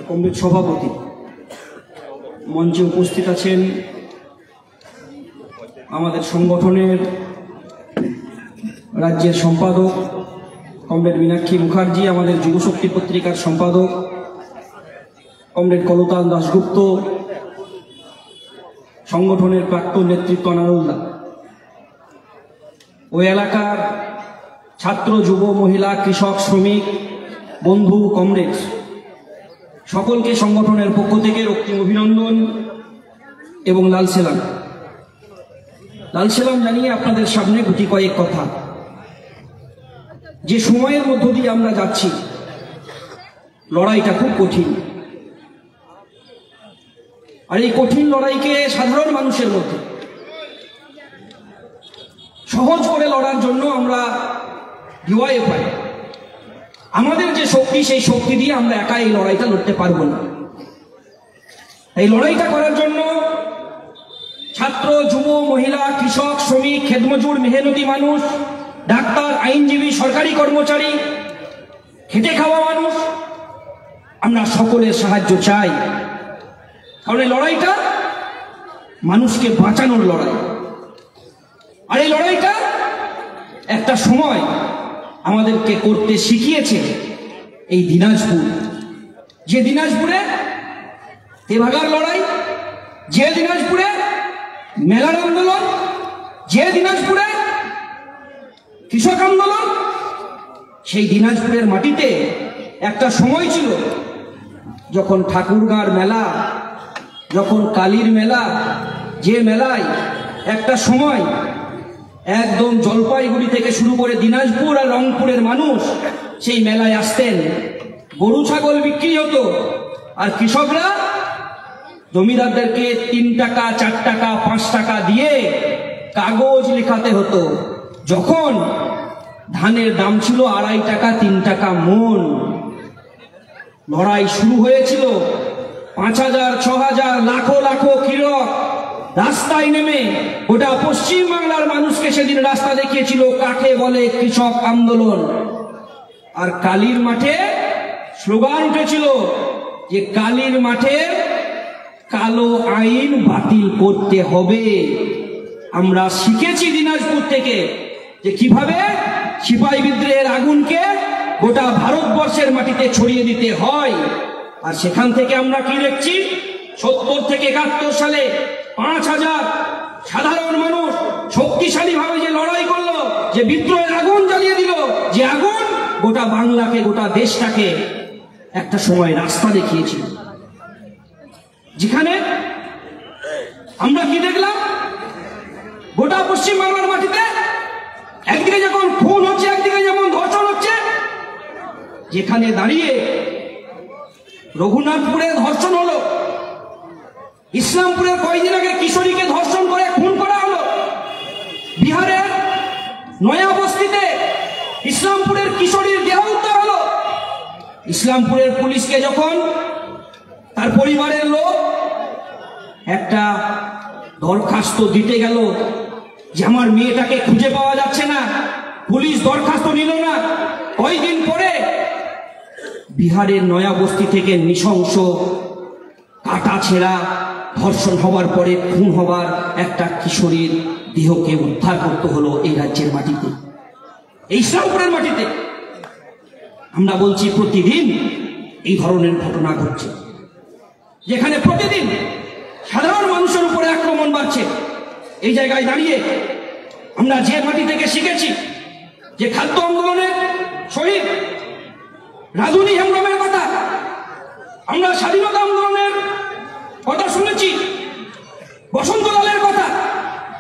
Comrade সভাপতি মঞ্চে উপস্থিত আছেন, আমাদের সংগঠনের রাজ্যের সম্পাদক কমরেড মীনাক্ষী মুখার্জি, আমাদের যুবশক্তি পত্রিকার সম্পাদক কমরেড কলতান দাশগুপ্ত, সংগঠনের প্রাক্তন নেতৃত্ব আনারুল্লাহ, ওই এলাকার ছাত্র, যুব, মহিলা, কৃষক, শ্রমিক, বন্ধু, কমরেড সকলকে সংগঠনের পক্ষ থেকে রক্তিম অভিনন্দন এবং লাল সেলাম জানিয়ে আপনাদের সামনে গুটি কয়েক কথা। যে সময়ের মধ্য দিয়ে আমরা যাচ্ছি, লড়াইটা খুব কঠিন, আর এই কঠিন লড়াইকে সাধারণ মানুষের মধ্যে সহজ করে লড়ার জন্য আমরা ডিওয়াই পাই। আমাদের যে শক্তি, সেই শক্তি দিয়ে আমরা একা এই লড়াইটা লড়তে পারবো না। এই লড়াইটা করার জন্য ছাত্র, যুব, মহিলা, কৃষক, শ্রমিক, খেতমজুর, মেহনতি মানুষ, ডাক্তার, আইনজীবী, সরকারি কর্মচারী, খেটে খাওয়া মানুষ, আমরা সকলের সাহায্য চাই। কারণ এই লড়াইটা মানুষকে বাঁচানোর লড়াই। আর এই লড়াইটা একটা সময় আমাদেরকে করতে শিখিয়েছে এই দিনাজপুর। যে দিনাজপুরে তেভাগার লড়াই, যে দিনাজপুরে মেলার আন্দোলন, যে দিনাজপুরে কৃষক আন্দোলন, সেই দিনাজপুরের মাটিতে একটা সময় ছিল যখন ঠাকুরগাঁর মেলা, যখন কালীর মেলা, যে মেলায় একটা সময় একদম জলপাইগুড়ি থেকে শুরু করে দিনাজপুর আর রংপুরের মানুষ সেই মেলায় আসতেন। গরু ছাগল বিক্রি হতো, আর কৃষকরা জমিদারদেরকে 3 টাকা, 4 টাকা, 5 টাকা দিয়ে কাগজ লেখাতে হতো। যখন ধানের দাম ছিল 2.5 টাকা, 3 টাকা মন, লড়াই শুরু হয়েছিল। 5000, 6000, লাখো লাখো কৃষক রাস্তায় নেমে গোটা পশ্চিম বাংলার মানুষকে সেদিন রাস্তা দেখিয়েছিল। কাকে বলে কৃষক আন্দোলন। আর কালীর মাঠে স্লোগান উঠেছিল যে কালীর মাঠে কালো আইন বাতিল করতে হবে। আমরা শিখেছি দিনাজপুর থেকে যে কিভাবে সিপাহী বিদ্রোহের আগুনকে গোটা ভারতবর্ষের মাটিতে ছড়িয়ে দিতে হয়। আর সেখান থেকে আমরা কি দেখছি, 70 থেকে 71 সালে 5000 সাধারণ মানুষ শক্তিশালী ভাবে যে লড়াই করলো, যে বিদ্রোহের আগুন জ্বালিয়ে দিল, যে আগুন গোটা বাংলাকে, গোটা দেশটাকে একটা সময় রাস্তা দেখিয়েছিল। যেখানে আমরা কি দেখলাম, গোটা পশ্চিম বাংলার মাটিতে একদিকে যখন খুন হচ্ছে, একদিকে যেমন ধর্ষণ হচ্ছে। যেখানে দাঁড়িয়ে রঘুনাথপুরে ধর্ষণ হলো, ইসলামপুরের কয়েকদিন আগে কিশোরীকে ধর্ষণ করে খুন করা হলো, বিহারের নয়া বস্তিতে ইসলামপুরের কিশোরীর দেহ উদ্ধার হলো। ইসলামপুরের পুলিশকে যখন তার পরিবারের লোক একটা দরখাস্ত দিতে গেল যে আমার মেয়েটাকে খুঁজে পাওয়া যাচ্ছে না, পুলিশ দরখাস্ত নিল না। কয়েকদিন পরে বিহারের নয়া বস্তি থেকে নৃশংস কাটা ছেঁড়া ধর্ষণ হবার পরে খুন হবার একটা কিশোরীর দেহকে উদ্ধার করতে হলো এই রাজ্যের মাটিতে, এই ইসলামপুরের মাটিতে। আমরা বলছি প্রতিদিন এই ধরনের ঘটনা ঘটছে, যেখানে প্রতিদিন সাধারণ মানুষের উপরে আক্রমণ বাড়ছে। এই জায়গায় দাঁড়িয়ে আমরা যে মাটি থেকে শিখেছি, যে খাদ্য আন্দোলনের শহীদ রাধুনী হেমব্রমের কথা, আমরা স্বাধীনতা আন্দোলনের কথা শুনেছি, বসন্তলালের কথা,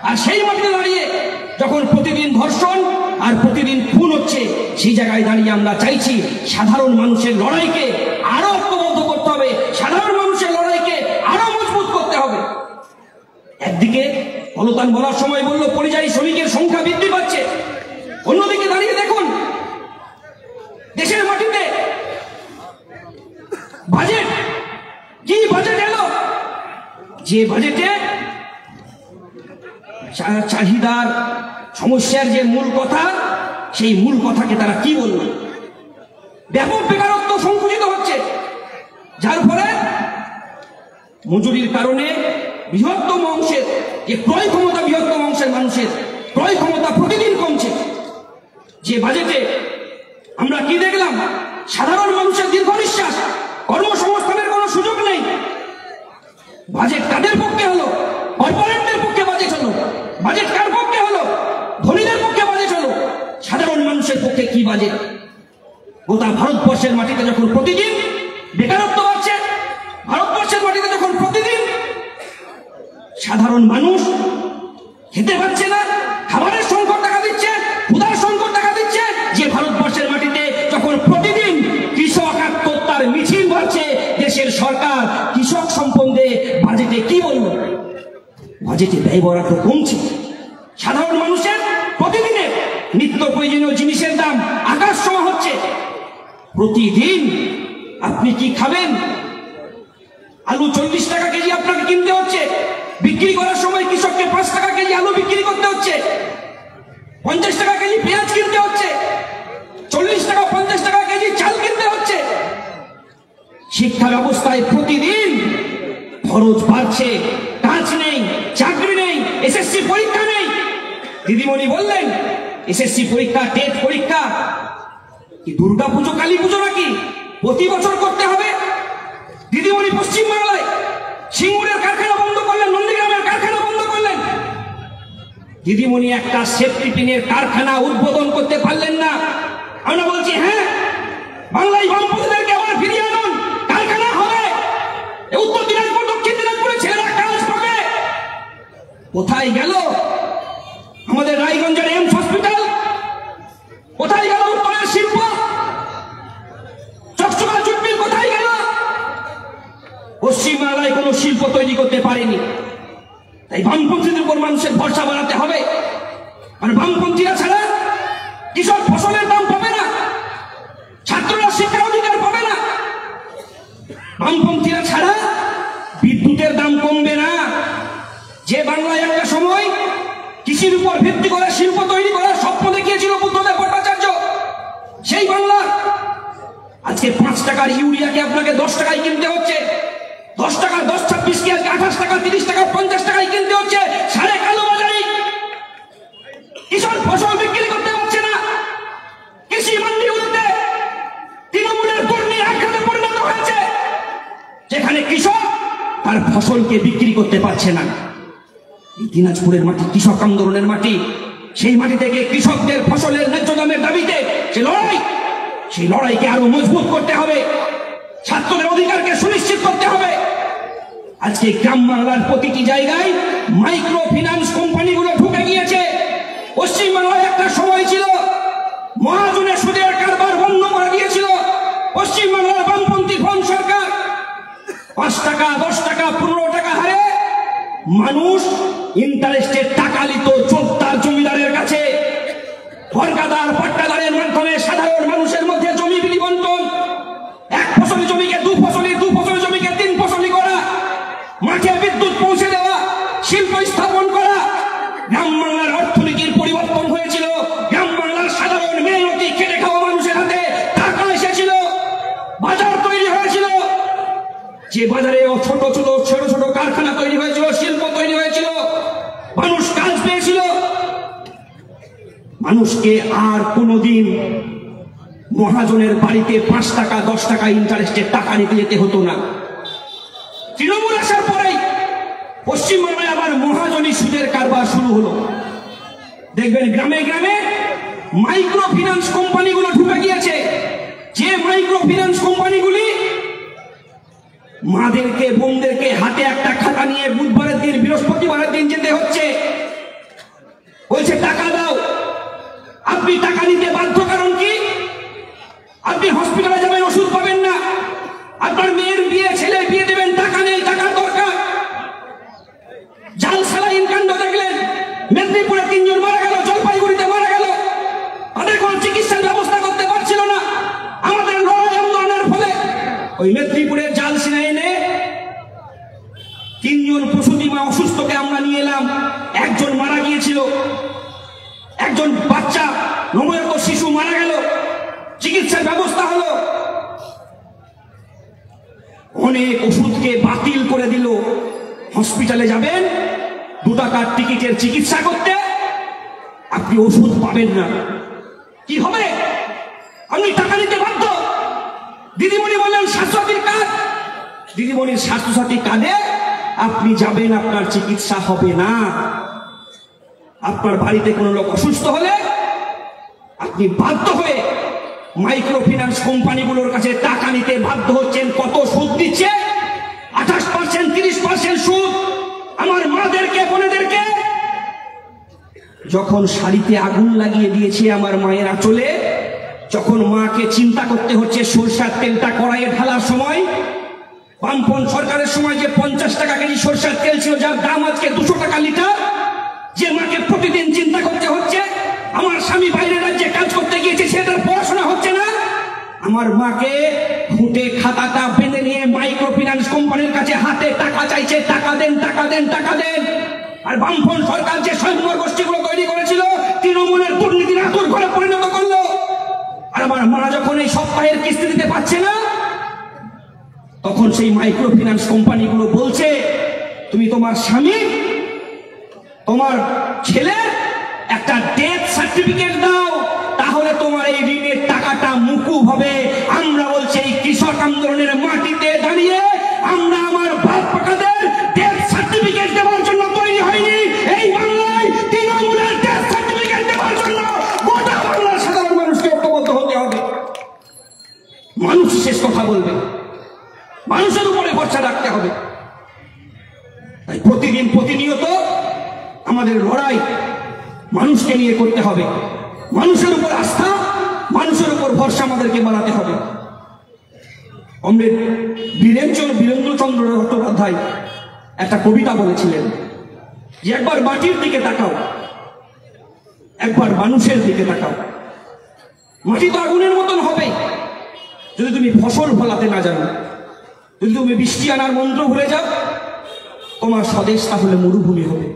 আর সেই মাটিতে দাঁড়িয়ে যখন প্রতিদিন ধর্ষণ আর প্রতিদিন খুন হচ্ছে, সেই জায়গায় দাঁড়িয়ে আমরা চাইছি সাধারণ মানুষের লড়াইকে আরো ঐক্যবদ্ধ করতে হবে, সাধারণ মানুষের লড়াইকে আরো মজবুত করতে হবে। একদিকে কলতান বলার সময় বলল পরিযায়ী শ্রমিকের সংখ্যা বৃদ্ধি পাচ্ছে, অন্যদিকে দাঁড়িয়ে দেখুন দেশের মাটিতে বাজেট, কি বাজেট এলো, যে বাজেটে চাহিদার সমস্যার যে মূল কথা, সেই মূল কথাকে তারা কি বলল, ব্যাপক বেকারত্ব সংকুচিত হচ্ছে, যার ফলে মজুরির কারণে বৃহত্তম অংশের যে ক্রয় ক্ষমতা, বৃহত্তম অংশের মানুষের ক্রয় ক্ষমতা প্রতিদিন কমছে। যে বাজেটে আমরা কি দেখলাম? সাধারণ মানুষের দীর্ঘ নিঃশ্বাস, কর্মসংস্থানের কোনো সুযোগ নেই। বাজেট কাদের পক্ষে হলো? কর্পোরেটদের পক্ষে বাজেট হলো। বাজেট কার পক্ষে হলো? ধনীদের পক্ষে বাজেট হলো। সাধারণ মানুষের পক্ষে কি বাজেট? গোটা ভারতবর্ষের মাটিতে যখন প্রতিদিন বেকারত্ব বাড়ছে, ভারতবর্ষের মাটিতে যখন প্রতিদিন সাধারণ মানুষ খেতে পাচ্ছে না, খাবারের সংকট দেখা দিচ্ছে, ক্ষুধার সংকট দেখা দিচ্ছে, যে ভারতবর্ষের মাটিতে যখন প্রতিদিন কৃষক আত্মহত্যার মিছিল বাড়ছে, দেশের সরকার কৃষক সম্বন্ধে বাজেটে কি বলল? বাজেটে ব্যয় বরাদ্দ কমছে। সাধারণ মানুষের প্রতিদিনের নিত্য প্রয়োজনীয় জিনিসের দাম আকাশ ছোঁয়া হচ্ছে। প্রতিদিন আপনি কি খাবেন? আলু 40 টাকা কেজি আপনাকে কিনতে হচ্ছে, বিক্রি করার সময় কৃষককে 5 টাকা কেজি আলু বিক্রি করতে হচ্ছে, 50 টাকা কেজি পেঁয়াজ কিনতে হচ্ছে, 40 টাকা 50 টাকা কেজি চাল কিনতে হচ্ছে। শিক্ষা ব্যবস্থায় প্রতিদিন খরচ বাড়ছে, কাজ নেই, চাকরি নেই, এসএসসি পরীক্ষা নেই। দিদিমণি বললেন এসএসসি পরীক্ষা, টেট পরীক্ষা কি দুর্গা পুজো, কালী পুজো নাকি প্রতি বছর করতে হবে? দিদিমণি পশ্চিমবাংলায় সিঙ্গুরের কারখানা বন্ধ করলেন, নন্দীগ্রামের কারখানা বন্ধ করলেন। দিদিমণি একটা সেফটি পিনের কারখানা উদ্বোধন করতে পারলেন না। আমরা বলছি হ্যাঁ, বাংলায় বামপন্থীদেরকে আবার ফিরিয়ে আনুন, কারখানা হবে, উত্তর দিনাজপুর, দক্ষিণ দিনাজপুরে ছেলেরা কাজ পাবে। কোথায় গেল আমাদের রায়গঞ্জের এমস হসপিটাল? কোথায় গেল উত্তরের শিল্প? চকচকা জুটমিল কোথায় গেল? পশ্চিমবাংলায় কোনো শিল্প তৈরি করতে পারেনি। তাই বামপন্থীদের উপর মানুষের ভরসা বাড়াতে হবে। আর বামপন্থীরা ছাড়া কৃষক ফসলের দাম পাবে না, ছাত্ররা শিক্ষার অধিকার পাবে না, বামপন্থীরা ছাড়া বিদ্যুতের দাম কমবে না। যে বাংলায় একটা সময় কৃষির উপর ভিত্তি করে শিল্প তৈরি করার স্বপ্ন দেখিয়েছিল বুদ্ধদেব ভট্টাচার্য, সেই বাংলা আজকে 5 টাকার ইউরিয়াকে আপনাকে 10 টাকায় কিনতে হচ্ছে, 10 টাকা 10-26 কে আজকে 28 টাকা, 30 টাকা, 50 টাকায় কিনতে হচ্ছে। সাড়ে কালো বাজারি কৃষক ফসল বিক্রি করতে পারছে না। কৃষি মান্ডিগুলোতে তৃণমূলের কর্মী আখ্যানে পরিণত হয়েছে, যেখানে কৃষক তার ফসলকে বিক্রি করতে পারছে না। দিনাজপুরের মাটি কৃষক আন্দোলনের মাটি, সেই মাটি থেকে কৃষকদের ফসলের ন্যায্য দামের দাবিতে সেই লড়াইকে আরো মজবুত করতে হবে, ছাত্রদের অধিকারকে সুনিশ্চিত করতে হবে। আজকে গ্রাম বাংলার প্রতিটি জায়গায় মাইক্রো ফিন্যান্স কোম্পানিগুলো ঢুকে গিয়েছে। পশ্চিমবাংলায় একটা সময় ছিল মহাজনের সুদের কারবার বন্ধ করে দিয়েছিল পশ্চিমবাংলার বামপন্থী ফ্রন্ট সরকার। 5 টাকা, 10 টাকা, 15 টাকা হারে মানুষ ইন্টারেস্টের টাকা নিত চোদ্দার জমিদারের কাছে। সরকারদার পাট্টাদারের মাধ্যমে সাধারণ মানুষের মধ্যে জমি বিলিবন্টন, 1 ফসলি জমিকে 2 ফসলি, 2 ফসলি জমিকে 3 ফসলি করা, মাঠে বিদ্যুৎ পৌঁছে দেওয়া, শিল্প স্থাপন করা। গ্রাম বাংলার অর্থনীতির পরিবর্তন হয়েছিল। গ্রাম বাংলার সাধারণ মেহনতি খেটে খাওয়া মানুষের হাতে টাকা এসেছিল, বাজার তৈরি হয়েছিল। যে বাজারে ছোট ছোট কারখানা তৈরি হয়েছিল, শিল্প তৈরি হয়েছিল, মানুষ কাজ পেয়েছিল। মানুষকে আর কোনোদিন মহাজনের বাড়িতে 5 টাকা 10 টাকা ইন্টারেস্টের টাকা নিতে যেতে হতো না। তৃণমূল আসার পরেই পশ্চিমবাংলায় আবার মহাজনী সুদের কারবার শুরু হলো। দেখবেন গ্রামে গ্রামে মাইক্রো ফিন্যান্স কোম্পানিগুলো ঢুকে গিয়েছে। যে মাইক্রো ফিন্যান্স কোম্পানিগুলি মাদেরকে, বোনদেরকে হাতে একটা খাতা নিয়ে বুধবারের দিন, বৃহস্পতিবারের দিন যেতে হচ্ছে, বলছে টাকা দাও। আপনি টাকা নিতে বাধ্য, কারণ কি? আপনি হসপিটালে যাবেন, ওষুধ পাবেন না। আপনার মেয়ের বিয়ে, ছেলের বিয়ে দেবেন, টাকা নেই, টাকার দরকার। জাল সালাইন কাণ্ড দেখলেন, মেদিনীপুরে 3 জন মারা গেল, জলপাইগুড়িতে মারা গেল। তাদের কোন চিকিৎসার ব্যবস্থা করতে পারছিল না। আমাদের লড়াই আন্দোলনের ফলে ওই মেদিনীপুরের জাল সিনাইনে 3 জন প্রসূতি মা অসুস্থকে আমরা নিয়ে এলাম। 1 জন মারা গিয়েছিল, 1 জন বাচ্চা নবজাতক শিশু মারা গেল। চিকিৎসার ব্যবস্থা হলো, ওষুধকে বাতিল করে দিল। হসপিটালে যাবেন 2 টাকার টিকিটের চিকিৎসা করতে, আপনি ওষুধ পাবেন না। কি হবে? আপনি টাকা দিতে বাধ্য। দিদিমণি বললেন স্বাস্থ্যসাথীর কার্ড, দিদিমণির স্বাস্থ্যসাথী কার্ডে আপনি যাবেন, আপনার চিকিৎসা হবে না। আপনার বাড়িতে কোনো লোক অসুস্থ হলে আপনি বাধ্য হয়ে মাইক্রো ফিন্যান্স কোম্পানিগুলোর কাছে টাকা নিতে বাধ্য হচ্ছেন। কত সুদ দিচ্ছে? 28%, 30% সুদ। আমার মাদেরকে, বোনেদেরকে যখন শাড়িতে আগুন লাগিয়ে দিয়েছে আমার মায়ের আঁচলে, যখন মাকে চিন্তা করতে হচ্ছে সরষের তেলটা কড়াইয়ে ঢালার সময়, বামপন্থী সরকারের সময় যে 50 টাকা কেজি সরষের তেল ছিল, যার দাম আজকে 200 টাকা লিটার, যে মাকে প্রতিদিন চিন্তা করতে হচ্ছে, আমার স্বামী বাইরে রাজ্যে কাজ করতে গিয়েছে, সেটার পড়াশোনা হচ্ছে না, আমার মাকে ফুটে খাতাটা বেঁধে নিয়ে মাইক্রো ফিন্যান্স কোম্পানির কাছে হাতে টাকা চাইছে, টাকা দেন, টাকা দেন, টাকা দেন। আর বামপন্থী সরকার যে সৈন্য গোষ্ঠীগুলো তৈরি করেছিল, তৃণমূলের দুর্নীতির আতুর ঘরে পরিণত করলো। আর আমার মা যখন এই সপ্তাহের কিস্তি দিতে পারছে না, তখন সেই মাইক্রো ফিন্যান্স কোম্পানিগুলো বলছে, তুমি তোমার স্বামী, তোমার ছেলের একটা ডেথ সার্টিফিকেট দাও, তাহলে তোমার এই ঋণের টাকাটা মুকুব হবে। আমরা বলছি এই কৃষক আন্দোলনের মাটিতে দাঁড়িয়ে আমরা আমার বাপ কাকাদের ডেথ সার্টিফিকেট দেওয়ার জন্য তৈরি হয়নি। এই বাংলায় তৃণমূলের ডেথ সার্টিফিকেট দেওয়ার জন্য গোটা বাংলার সাধারণ মানুষকে ঐক্যবদ্ধ হতে হবে। মানুষ শেষ কথা বলবে, মানুষের উপরে ভরসা রাখতে হবে। তাই প্রতিদিন প্রতিনিয়ত আমাদের লড়াই মানুষকে নিয়ে করতে হবে। মানুষের উপর আস্থা, মানুষের উপর ভরসা আমাদেরকে বাড়াতে হবে। অমৃত বীরেন্দ্রচন্দ্র চট্টোপাধ্যায় একটা কবিতা বলেছিলেন যে একবার মাটির দিকে তাকাও, একবার মানুষের দিকে তাকাও। মাটি তো আগুনের মতন হবে যদি তুমি ফসল ফলাতে না জানো। যদি তুমি বৃষ্টি আনার মন্ত্র ভুলে যাও, তোমার স্বদেশ তাহলে মরুভূমি হবে।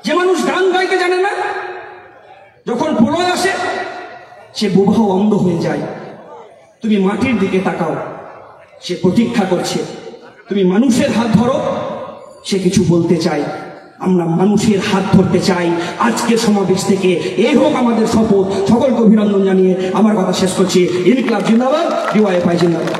যে মানুষ গান গাইতে জানে না, যখন প্রলয় আসে সে বোবা অন্ধ হয়ে যায়। তুমি মাটির দিকে তাকাও, সে প্রতীক্ষা করছে। তুমি মানুষের হাত ধরো, সে কিছু বলতে চায়। আমরা মানুষের হাত ধরতে চাই। আজকের সমাবেশ থেকে এই হোক আমাদের শপথ। সকলকে অভিনন্দন জানিয়ে আমার কথা শেষ করছি। ইনকিলাব জিন্দাবাদ, ডিওয়াইএফআই জিন্দাবাদ।